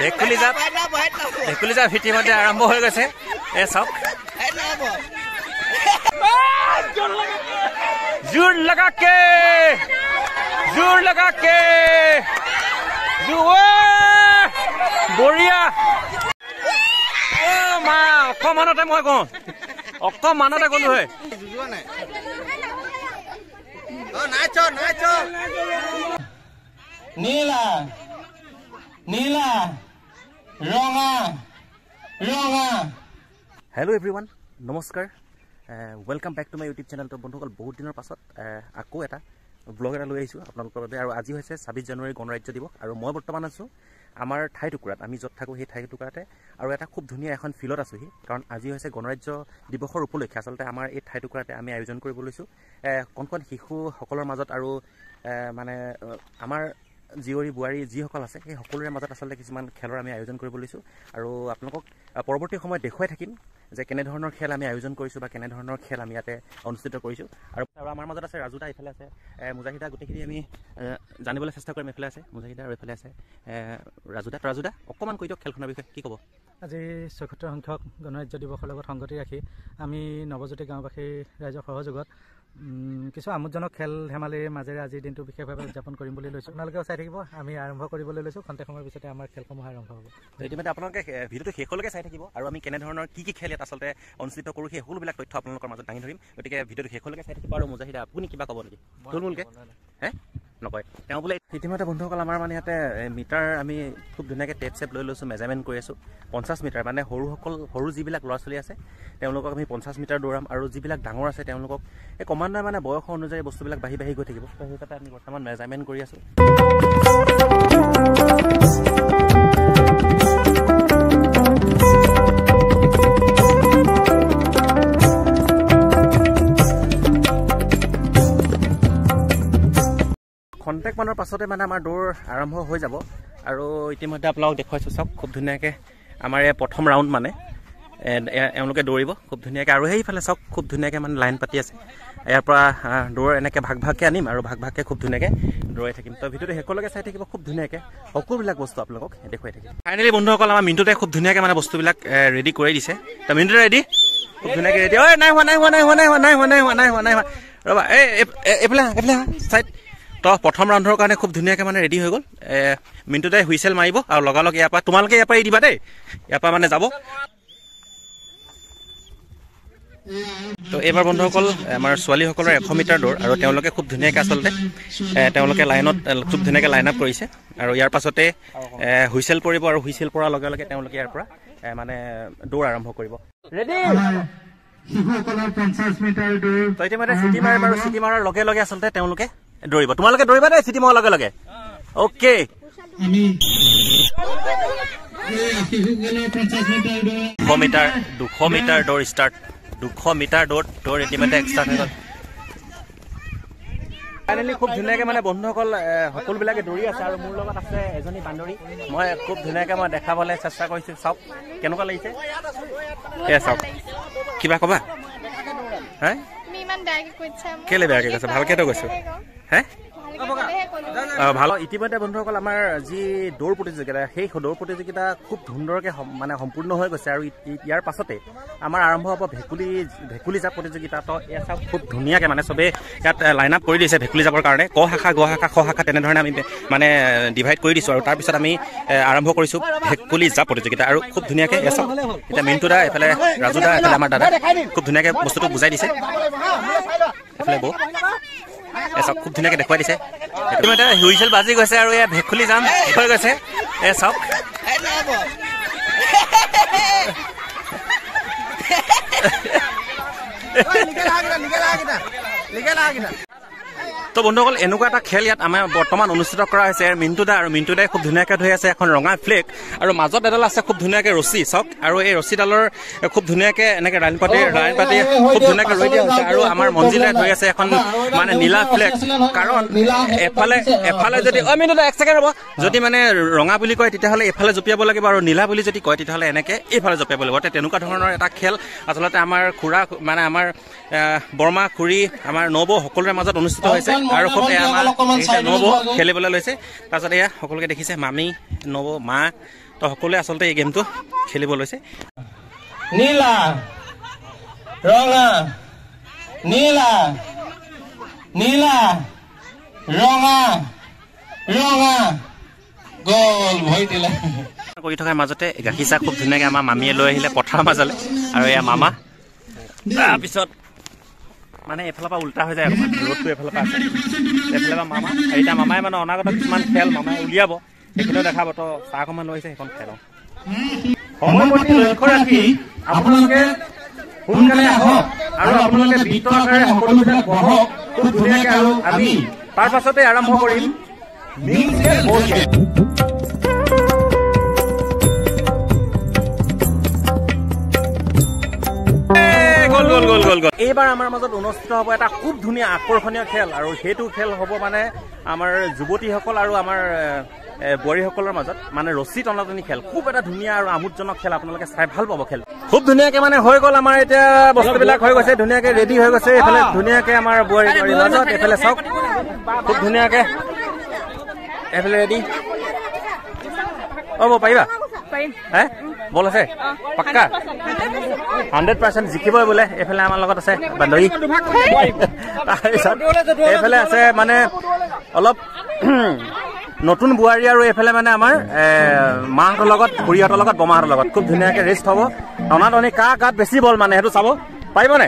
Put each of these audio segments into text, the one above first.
ভেকুলী জাপ ইতিমধ্যে আৰম্ভ হৈ গৈছে চাওক जोर लगा के बढ़िया मानते मैं कौन मानते गलो है नीला नीला रंगा रंगा हेलो एवरीवन नमस्कार welcome back to my YouTube channel. तो बंधुकल बहुत दिन पास आको एटा ब्लग एटा लै आज आज 26 জানুৱাৰী गणराज्य दिवस और मैं बर्तमान आसो आमार ठाई टुकुरात आमी जत थाको সেই ठाई टुकुराते और एटा खूब धुनिया এখন ফিলত आছোহি कारण আজি হৈছে गणराज्य दिवसर उपलक्षे आसलते आमार এই ঠাই टुकुराते आमी आयोजन কৰিব লৈছো কোন কোন শিশু সকলৰ মাজত আৰু মানে আমাৰ जीवरी बुआरी जिसकल आछे সেই সকলোৰে মাজত আসলে কিছুমান খেলৰ আমি আয়োজন কৰিব লৈছো আৰু আপোনালোকক পৰৱৰ্তী সময়ত দেখুৱাই থাকিম যে কেনে ধৰণৰ খেল আমি আয়োজন কৰিছো বা কেনে ধৰণৰ খেল আমি ইয়াতে অনুষ্ঠিত কৰিছো আৰু আমাৰ মাজত আছে ৰাজুদা ইফালে আছে মুজাহিদা গোটেইখিনি আমি জানিবলৈ চেষ্টা কৰিম এফালে আছে মুজাহিদা আৰু এফালে আছে ৰাজুদা অকমান কৈ দিয়ক খেলখনৰ বিষয়ে কি ক'ব। আজি ৭৬ সংখ্যক গণৰাজ্য দিৱসৰ লগত সংগতি ৰাখি আমি নৱজ্যোতি গাঁওবাসী ৰাইজৰ সহযোগত কিছু আমোদজনক খেল ধেমালিৰ মাজেৰে আজিৰ দিনটো বিশেষভাৱে উদযাপন কৰিম বুলি লৈছোঁ। আপোনালোকেও চাই থাকিব। আমি আৰম্ভ কৰিবলৈ লৈছোঁ। খন্তেক সময়ৰ পিছতে আমাৰ খেলসমূহ আৰম্ভ হ'ব। ইতিমধ্যে আপোনালোকে ভিডিঅ'টো শেষলৈকে চাই থাকিব আৰু আমি কেনেধৰণৰ কি খেল ইয়াত আচলতে অনুষ্ঠিত কৰোঁ সেই সকলোবিলাক তথ্য আপোনালোকৰ মাজত দাঙি ধৰিম। গতিকে ভিডিঅ'টো শেষলৈকে চাই থাকিব। আৰু মুজাহিদা আপুনি কিবা ক'ব নেকি থুলমূলকৈ? নকয় তেওঁ বোলে ইতিমধ্যে বন্ধুসকল আমাৰ মানে ইয়াতে মিটাৰ আমি খুব ধুনীয়াকৈ টেপ চেপ লৈ লৈছোঁ মেজাৰমেণ্ট কৰি আছোঁ 50 মিটাৰ মানে সৰু যিবিলাক ল'ৰা ছোৱালী আছে তেওঁলোকক আমি 50 মিটাৰ দৌৰাম আৰু যিবিলাক ডাঙৰ আছে তেওঁলোকক এই ক্ৰমান্বয়ে মানে বয়স অনুযায়ী বস্তুবিলাক বাঢ়ি গৈ থাকিব। তো সেইকাৰণে আমি বৰ্তমান মেজাৰমেণ্ট কৰি আছোঁ। খন্তেক মানৰ পাছতে মানে আমাৰ দৌৰ আৰম্ভ হৈ যাব আৰু ইতিমধ্যে আপোনালোকক দেখুৱাইছোঁ চাওক খুব ধুনীয়াকৈ আমাৰ এই প্ৰথম ৰাউণ্ড মানে এওঁলোকে দৌৰিব খুব ধুনীয়াকৈ আৰু সেইফালে চাওক খুব ধুনীয়াকৈ মানে লাইন পাতি আছে। ইয়াৰ পৰা দৌৰ এনেকৈ ভাগকৈ আনিম আৰু ভাগকৈ খুব ধুনীয়াকৈ দৌৰাই থাকিম। তো ভিডিঅ'টো শেষলৈকে চাই থাকিব। খুব ধুনীয়াকৈ সকলোবিলাক বস্তু আপোনালোকক দেখুৱাই থাকিম। ফাইনেলি বন্ধুসকল আমাৰ মিণ্টুতে খুব ধুনীয়াকৈ মানে বস্তুবিলাক ৰেডি কৰি দিছে। তো মিণ্টুতে ৰেডি খুব ধুনীয়াকৈ ৰেডি ঐ নাই হোৱা ৰ'বা এইফালে চাইড। তো প্ৰথম ৰাউণ্ডৰ কাৰণে খুব ধুনীয়াকৈ মানে ৰেডি হৈ গ'ল। মিণ্টুতে হুইচেল মাৰিব আৰু লগালগ ইয়াৰ পৰা তোমালোকে ইয়াৰ পৰা এৰি দিবা দেই। ইয়াৰ পৰা মানে যাব। তো এইবাৰ বন্ধুসকল আমাৰ ছোৱালীসকলৰ 100 মিটাৰ দৌৰ আৰু তেওঁলোকে খুব ধুনীয়াকৈ আচলতে তেওঁলোকে লাইনত খুব ধুনীয়াকৈ লাইন আপ কৰিছে আৰু ইয়াৰ পাছতে হুইচেল পৰিব আৰু হুইচেল পৰাৰ লগে লগে তেওঁলোকে ইয়াৰ পৰা মানে দৌৰ আৰম্ভ কৰিব। ৰেডি শিশুসকলৰ 50 মিটাৰ দৌৰ। তো ইতিমধ্যে চিটি মাৰিব আৰু চিটি মাৰাৰ লগে লগে আচলতে তেওঁলোকে দৌৰিব। তোমালোকে দৌৰিবা দেই চিটি মৰাৰ লগে লগে। অ'কে আমি শিশুসকলৰ 50 মিটাৰ দৌৰ 200 মিটাৰ দৌৰ ষ্টাৰ্ট 200 মিটাৰ দৌৰ ইতিমধ্যে ষ্টাৰ্ট হৈ গ'ল। ফাইনেলি খুব ধুনীয়াকৈ মানে বন্ধুসকল সকলোবিলাকে দৌৰি আছে আৰু মোৰ লগত আছে এজনী বান্দৰী। মই খুব ধুনীয়াকৈ মই দেখাবলৈ চেষ্টা কৰিছোঁ। চাওক কেনেকুৱা লাগিছে এয়া চাওক কিবা ক'বা হে কেলে বেয়াকৈ কৈছে ভালকৈতো কৈছোঁ হে ভাল। ইতিমধ্যে বন্ধুসকল আমাৰ যি দৌৰ প্ৰতিযোগিতা সেই দৌৰ প্ৰতিযোগিতা খুব সুন্দৰকৈ মানে সম্পূৰ্ণ হৈ গৈছে আৰু ইয়াৰ পাছতে আমাৰ আৰম্ভ হ'ব ভেকুলী জাপ প্ৰতিযোগিতা। তো এয়া চাওক খুব ধুনীয়াকৈ মানে চবেই ইয়াত লাইন আপ কৰি দিছে ভেকুলী জাপৰ কাৰণে ক শাখা গ শাখা খ শাখা তেনেধৰণে আমি মানে ডিভাইড কৰি দিছোঁ আৰু তাৰপিছত আমি আৰম্ভ কৰিছোঁ ভেকুলী জাপ প্ৰতিযোগিতা আৰু খুব ধুনীয়াকৈ এয়া চাওক এতিয়া মিণ্টুদা এফালে ৰাজুদা এফালে আমাৰ দাদা খুব ধুনীয়াকৈ বস্তুটো বুজাই দিছে। এফালে বৌ চাওক খুব ধুনীয়াকৈ দেখুৱাই দিছে। ইতিমধ্যে হুইচেল বাজি গৈছে আৰু এয়া ভেকুলী জাম হৈ গৈছে। এয়া চাওক তো বন্ধুসকল এনেকুৱা এটা খেল ইয়াত আমাৰ বৰ্তমান অনুষ্ঠিত কৰা হৈছে। মিণ্টুদা আৰু মিণ্টুদাই খুব ধুনীয়াকৈ ধৰি আছে এখন ৰঙা ফ্লেগ আৰু মাজত এডাল আছে খুব ধুনীয়াকৈ ৰছী চাওক আৰু এই ৰছীডালৰ খুব ধুনীয়াকৈ এনেকৈ লাইন পাতি খুব ধুনীয়াকৈ ৰৈ দিয়া হৈছে আৰু আমাৰ মঞ্জিলাই ধৰি আছে এখন মানে নীলা ফ্লেগ। কাৰণ এফালে যদি মিণ্টুদা এক ছেকেণ্ড ৰ'ব যদি মানে ৰঙা বুলি কয় তেতিয়াহ'লে এফালে জঁপিয়াব লাগিব আৰু নীলা বুলি যদি কয় তেতিয়াহ'লে এনেকৈ এইফালে জঁপিয়াব লাগিব। তেনেকুৱা ধৰণৰ এটা খেল আচলতে আমাৰ খুৰা মানে আমাৰ বৰমা খুৰী আমাৰ নবৌ সকলোৰে মাজত অনুষ্ঠিত হৈছে আৰু খুব নব খেলিবলৈ লৈছে তাৰপিছত এয়া সকলোকে দেখিছে মামী নব মা তো সকলোৱে আচলতে এই গেমটো খেলিব লৈছে নীলা ৰঙা নীলা নীলা ৰঙা ৰঙা গল ভয় দিলে কৰি থকাৰ মাজতে গাখীৰ চাহ খুব ধুনীয়াকৈ আমাৰ মামীয়ে লৈ আহিলে পথাৰৰ মাজলৈ আৰু এয়া মামা তাৰপিছত মানে এইফালৰ পৰা উল্টা হৈ যায় ৰ'দটো এইফালৰ পৰা আছে এইফালৰ পৰা মামা এতিয়া মামাই মানে অনাগত কিছুমান খেল মামাই উলিয়াব সেইখিনিও দেখাব তো চাহ অকণমান লৈ আহিছে সেইখন খেলক সময়ৰ প্ৰতি লক্ষ্য ৰাখি আপোনালোকে সোনকালে আহক আৰু আপোনালোকে বৃত্ত আকাৰে সকলোবিলাক বহক খুব ধুনীয়াকৈ আৰু আমি তাৰ পাছতে আৰম্ভ কৰিম এইবাৰ আমাৰ মাজত অনুষ্ঠিত হ'ব এটা খুব ধুনীয়া আকৰ্ষণীয় খেল আৰু সেইটো খেল হ'ব মানে আমাৰ যুৱতীসকল আৰু আমাৰ বোৱাৰীসকলৰ মাজত মানে ৰছী টনাটনি খেল খুব এটা ধুনীয়া আৰু আমোদজনক খেল আপোনালোকে চাই ভাল পাব খেল খুব ধুনীয়াকে মানে হৈ গ'ল আমাৰ এতিয়া বস্তুবিলাক হৈ গৈছে ধুনীয়াকে ৰেডি হৈ গৈছে এইফালে ধুনীয়াকে আমাৰ বোৱাৰী মাজত এইফালে চাওক খুব ধুনীয়াকে এইফালে ৰেডি হ'ব পাৰিবা হে বল আছে পাক্কা 100% জিকিবই বোলে এইফালে আমাৰ লগত আছে বান্ধৱী তাৰপিছত এইফালে আছে মানে অলপ নতুন বোৱাৰী আৰু এইফালে মানে আমাৰ মাহঁতৰ লগত খুৰীহঁতৰ লগত বমাহঁতৰ লগত খুব ধুনীয়াকে ৰেষ্ট হ'ব টনাটনি কাৰ গাত বেছি বল মানে সেইটো চাব পাৰিবনে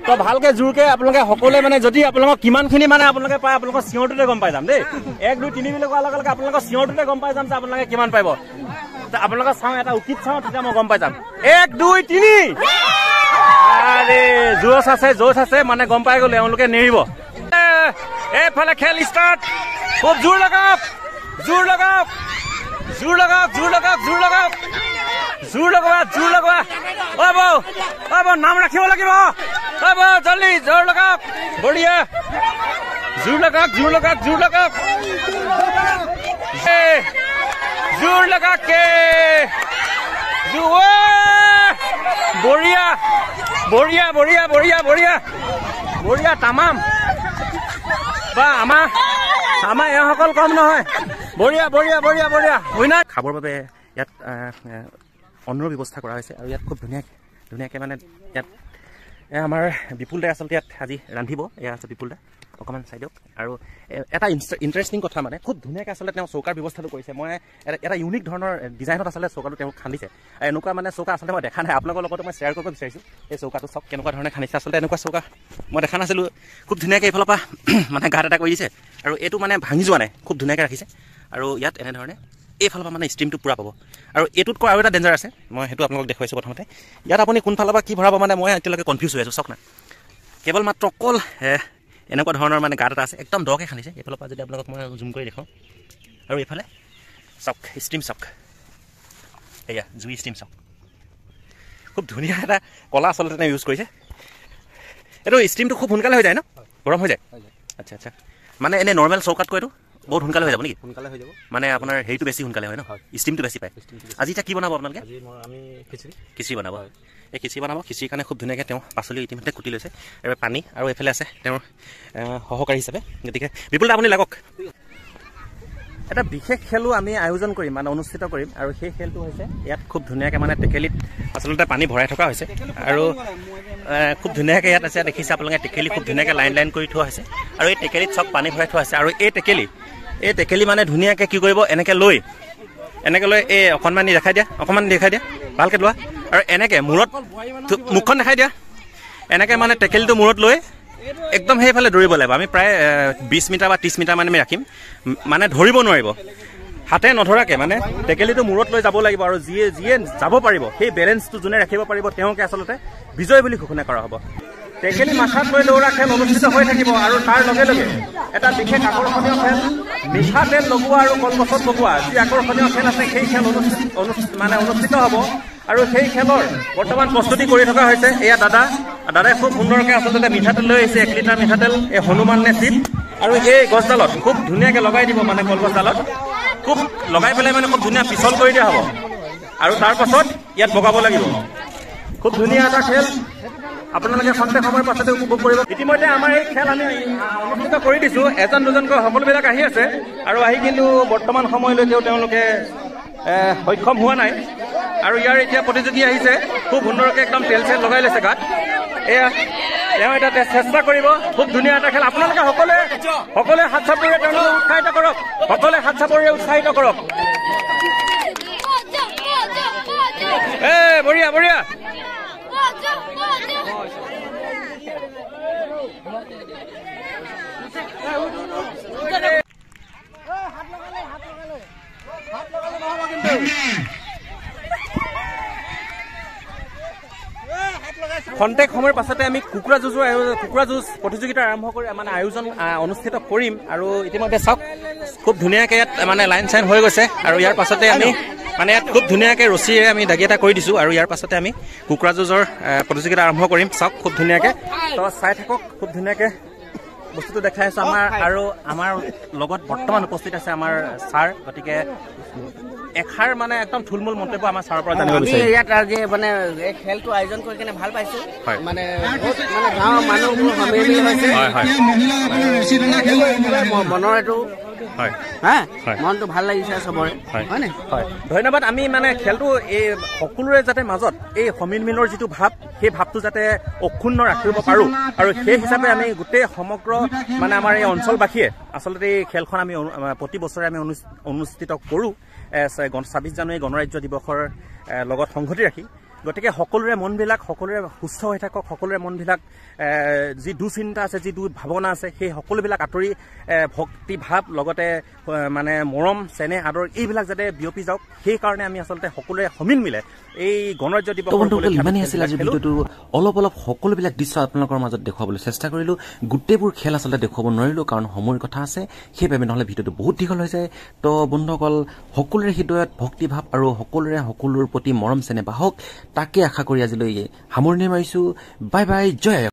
তো ভালকে জোৰকে আপোনালোকে সকলোৱে মানে যদি আপোনালোকক কিমানখিনি মানে আপোনালোকে পায় আপোনালোকৰ চিঞৰটোতে গম পাই যাম দেই 1 2 3 বুলি কোৱাৰ লগে লগে আপোনালোকৰ চিঞৰটোতে গম পাই যাম যে আপোনালোকে কিমান পাব আপোনালোকৰ চাওঁ এটা উচিত চাওঁ তেতিয়া মই গম পাই যাম 1 2 3 আৰে জোচ আছে মানে গম পাই গ'লে এওঁলোকে নেৰিব এইফালে খেল ষ্টাৰ্ট খুব জোৰ লগাওক নাম ৰাখিব লাগিব জলদি জোৰ লগাওক বঢ়িয়া জোৰ লগাওক জোৰ লগাকে বঢ়িয়া তামাম বা আমাৰ এওঁসকল কম নহয় বঢ়িয়া উইনাৰ খাবৰ বাবে ইয়াত অন্নৰ ব্যৱস্থা কৰা হৈছে আৰু ইয়াত খুব ধুনীয়াকৈ মানে ইয়াত আমাৰ বিপুল দাই আচলতে ইয়াত আজি ৰান্ধিব এয়া আছে বিপুল দা অকণমান চাই দিয়ক আৰু এটা ইণ্টাৰেষ্টিং কথা মানে খুব ধুনীয়াকৈ আচলতে তেওঁ চৌকাৰ ব্যৱস্থাটো কৰিছে মই এটা ইউনিক ধৰণৰ ডিজাইনত আচলতে চৌকাটো তেওঁ খান্দিছে এনেকুৱা মানে চৌকা আচলতে মই দেখা নাই আপোনালোকৰ লগতো মই শ্বেয়াৰ কৰিব বিচাৰিছোঁ এই চৌকাটো চাওক কেনেকুৱা ধৰণে খান্দিছে আচলতে এনেকুৱা চৌকা মই দেখা নাছিলোঁ খুব ধুনীয়াকৈ এইফালৰ পৰা মানে গাঁত এটা কৰি দিছে আৰু এইটো মানে ভাঙি যোৱা নাই খুব ধুনীয়াকৈ ৰাখিছে আৰু ইয়াত এনেধৰণে এইফালৰ পৰা মানে ষ্ট্ৰীমটো পূৰা পাব আৰু এইটোতকৈ আৰু এটা ডেঞ্জাৰ আছে মই সেইটো আপোনালোকক দেখুৱাইছোঁ প্ৰথমতে ইয়াত আপুনি কোনফালৰ পৰা কি ভৰাব মানে মই এতিয়ালৈকে কনফিউজ হৈ আছোঁ চাওক না কেৱল মাত্ৰ অকল এনেকুৱা ধৰণৰ মানে গাঁত এটা আছে একদম দকৈ খান্দিছে এইফালৰ পৰা যদি আপোনালোকক মই জুম কৰি দেখাওঁ আৰু এইফালে চাওক ষ্ট্ৰীম চাওক এয়া জুই ষ্ট্ৰীম চাওক খুব ধুনীয়া এটা কলা আচলতে তেওঁ ইউজ কৰিছে এইটো ষ্ট্ৰীমটো খুব সোনকালে হৈ যায় ন গৰম হৈ যায় আচ্ছা মানে এনেই নৰ্মেল চৌকাতকৈ এইটো বহুত সোনকালে হৈ যাব নেকি সোনকালে হৈ যাব মানে আপোনাৰ হেৰিটো বেছি সোনকালে হয় ন ষ্টিমটো বেছি পায় আজি এতিয়া কি বনাব আপোনালোকে আমি খিচিৰি বনাব এই খিচিৰি বনাব খিচিৰিৰ কাৰণে খুব ধুনীয়াকৈ তেওঁ পাচলি ইতিমধ্যে কুটি লৈছে আৰু পানী আৰু এইফালে আছে তেওঁৰ সহকাৰী হিচাপে গতিকে বিপুল দা আপুনি লাগক এটা বিশেষ খেলো আমি আয়োজন কৰিম মানে অনুষ্ঠিত কৰিম আৰু সেই খেলটো হৈছে ইয়াত খুব ধুনীয়াকৈ মানে টেকেলিত আচলতে পানী ভৰাই থকা হৈছে আৰু খুব ধুনীয়াকৈ ইয়াত আছে দেখিছে আপোনালোকে টেকেলি খুব ধুনীয়াকৈ লাইন কৰি থোৱা হৈছে আৰু এই টেকেলিত চব পানী ভৰাই থোৱা হৈছে আৰু এই টেকেলি মানে ধুনীয়াকৈ কি কৰিব এনেকৈ লৈ এই অকণমান দেখাই দিয়া ভালকৈ লোৱা আৰু এনেকৈ মূৰত মুখখন দেখাই দিয়া এনেকৈ মানে টেকেলিটো মূৰত লৈ একদম সেইফালে দৌৰিব লাগিব আমি প্ৰায় 20 মিটাৰ বা 30 মিটাৰ মানে আমি ৰাখিম মানে ধৰিব নোৱাৰিব হাতে নধৰাকৈ মানে টেকেলিটো মূৰত লৈ যাব লাগিব আৰু যিয়ে যাব পাৰিব সেই বেলেঞ্চটো যোনে ৰাখিব পাৰিব তেওঁকে আচলতে বিজয় বুলি ঘোষণা কৰা হ'ব টেকেলি মাথাত লৈ দৌৰা খেল অনুষ্ঠিত হৈ থাকিব আৰু তাৰ লগে লগে এটা বিশেষ আকৰ্ষণীয় খেল মিঠাতেল লগোৱা আৰু কলগছত বগোৱা যি আকৰ্ষণীয় খেল আছে সেই খেল অনুষ্ঠিত হ'ব আৰু সেই খেলৰ বৰ্তমান প্ৰস্তুতি কৰি থকা হৈছে এয়া দাদাই খুব সুন্দৰকৈ আচলতে মিঠাতেল লৈ আহিছে 1 লিটাৰ মিঠাতেল এই হনুমান নে চিপ আৰু এই গছডালত খুব ধুনীয়াকৈ লগাই দিব মানে কলগছডালত খুব লগাই পেলাই মানে খুব ধুনীয়া পিছল কৰি দিয়া হ'ব আৰু তাৰ পাছত ইয়াত বগাব লাগিব খুব ধুনীয়া এটা খেল আপোনালোকে খন্তেক সময়ৰ পাছতে উপভোগ কৰিব। ইতিমধ্যে আমাৰ এই খেল আমি অনুষ্ঠিত কৰি দিছো, এজন দুজনকৈ সকলোবিলাক আহি আছে আৰু আহি কিন্তু বৰ্তমান সময়লৈকেও তেওঁলোকে সক্ষম হোৱা নাই। আৰু ইয়াৰ এতিয়া প্ৰতিযোগী আহিছে, খুব সুন্দৰকৈ একদম তেল চেল লগাই লৈছে গাত। এয়া তেওঁ এটা চেষ্টা কৰিব, খুব ধুনীয়া এটা খেল। আপোনালোকে সকলোৱে হাত চাপৰিৰে তেওঁলোকক উৎসাহিত কৰক, সকলোৱে হাত চাপৰিৰে উৎসাহিত কৰক। বঢ়িয়া বঢ়িয়া। খন্তেক সময়ৰ পাছতে আমি কুকুৰা যুঁজ প্ৰতিযোগিতা আৰম্ভ কৰি মানে আয়োজন অনুষ্ঠিত কৰিম। আৰু ইতিমধ্যে চাওক খুব ধুনীয়াকৈ ইয়াত মানে লাইন চাইন হৈ গৈছে। আৰু ইয়াৰ পাছতে আমি মানে ইয়াত খুব ধুনীয়াকৈ ৰছীৰে আমি দাগি এটা কৰি দিছোঁ। আৰু ইয়াৰ পাছতে আমি কুকুৰা যুঁজৰ প্ৰতিযোগিতা আৰম্ভ কৰিম। চাওক খুব ধুনীয়াকৈ, তো চাই থাকক, খুব ধুনীয়াকৈ বস্তুটো দেখাই আছোঁ আমাৰ। আৰু আমাৰ লগত বৰ্তমান উপস্থিত আছে আমাৰ ছাৰ, গতিকে এষাৰ মানে একদম থুলমূল মন্তব্য আমাৰ ছাৰৰ পৰা জানিব বিচাৰিম। ইয়াত আজি মানে এই খেলটো আয়োজন কৰি কিনে ভাল পাইছো। মানে মানে গাঁৱৰ মানুহবোৰ সমিলি হৈছে, মনৰ এইটো মনটো ভাল লাগিছে চবৰে, হয় নে? ধন্যবাদ। আমি মানে খেলটো এই সকলোৰে যাতে মাজত এই সমিল মিলৰ যিটো ভাৱ, সেই ভাৱটো যাতে অক্ষুণ্ণ ৰাখিব পাৰোঁ। আৰু সেই হিচাপে আমি গোটেই সমগ্ৰ মানে আমাৰ এই অঞ্চলবাসীয়ে আচলতে এই খেলখন আমি প্ৰতি বছৰে আমি অনুষ্ঠিত কৰোঁ 26 জানুৱাৰী গণৰাজ্য দিৱসৰ লগত সংগতি ৰাখি। গতিকে সকলোৰে মনবিলাক সকলোৰে সুস্থ হৈ থাকক, সকলোৰে মনবিলাক যি দুচিন্তা আছে, যি ভাৱনা আছে, সেই সকলোবিলাক আঁতৰি ভক্তি ভাৱ লগতে মানে মৰম চেনেহ আদৰ এইবিলাক যাতে বিয়পি যাওক, সেইকাৰণে আমি আচলতে সকলোৰে সমিল মিলে এই গণৰাজ্য দিৱস। ইমানেই আছিল আজি ভিডিঅ'টো। অলপ সকলোবিলাক দৃশ্য আপোনালোকৰ মাজত দেখুৱাবলৈ চেষ্টা কৰিলোঁ। গোটেইবোৰ খেল আচলতে দেখুৱাব নোৱাৰিলোঁ, কাৰণ সময়ৰ কথা আছে, সেইবাবে নহ'লে ভিডিঅ'টো বহুত দীঘল হৈ যায়। তো বন্ধুসকল, সকলোৰে হৃদয়ত ভক্তিভাৱ আৰু সকলোৰে প্ৰতি মৰম চেনেহ বাহক, তাকে আশা কৰি আজিলৈ সামৰণি মাৰিছোঁ। বাই বাই, জয়।